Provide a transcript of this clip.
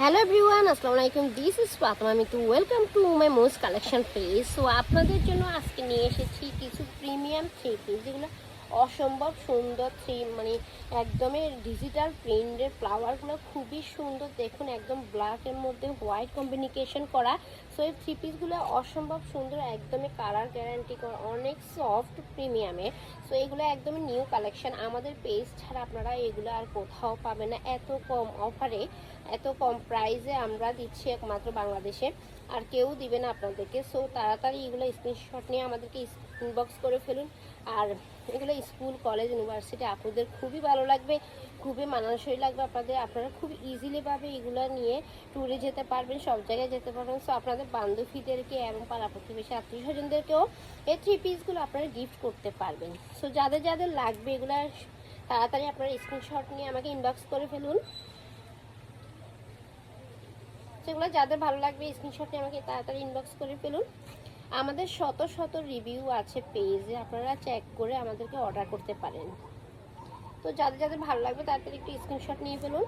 Hello everyone, আসসালামু আলাইকুম। This is Fatema Mitu. Welcome to my most collection page. So আপনাদের জন্য আজকে নিয়ে এসেছি কিছু প্রিমিয়াম থ্রি পিস, যেগুলো অসম্ভব সুন্দর একদমই ডিজিটাল প্রিন্টের ফ্লাওয়ারগুলো খুবই সুন্দর। দেখুন, একদম ব্ল্যাকের মধ্যে হোয়াইট কম্বিনেশন করা। সো এই থ্রি পিসগুলো অসম্ভব সুন্দর, একদমই কালার গ্যারান্টি করা, অনেক সফট প্রিমিয়ামে। সো এগুলো একদমই নিউ কালেকশন। আমাদের পেজ ছাড়া আপনারা এগুলো আর কোথাও পাবেন না। এত কম অফারে, এত কম প্রাইসে আমরা দিচ্ছি একমাত্র বাংলাদেশে, আর কেউ দিবে না আপনাদেরকে। সো তাড়াতাড়ি এগুলো স্ক্রিনশট নিয়ে আমাদেরকে ইনবক্স করে ফেলুন। আর এগুলো স্কুল, কলেজ, ইউনিভার্সিটি আপুদের খুবই ভালো লাগবে, খুবই মানানসই লাগবে আপনাদের। আপনারা খুব ইজিলিভাবে এগুলো নিয়ে ট্যুরে যেতে পারবেন, সব জায়গায় যেতে পারবেন। সো আপনাদের বান্ধবীদেরকে এবং পাড়া প্রতিবেশী আত্মীয় স্বজনদেরকেও এই থ্রি পিসগুলো আপনারা গিফট করতে পারবেন। সো যাদের যাদের লাগবে এগুলো তাড়াতাড়ি আপনারা স্ক্রিনশট নিয়ে আমাকে ইনবক্স করে ফেলুন। সেগুলো যাদের ভালো লাগবে স্ক্রিনশট নিয়ে আমাকে তাড়াতাড়ি ইনবক্স করে ফেলুন। আমাদের শত শত রিভিউ আছে পেজে, আপনারা চেক করে আমাদেরকে অর্ডার করতে পারেন। তো যাদের যাদের ভালো লাগবে তাড়াতাড়ি একটু স্ক্রিনশট নিয়ে ফেলুন।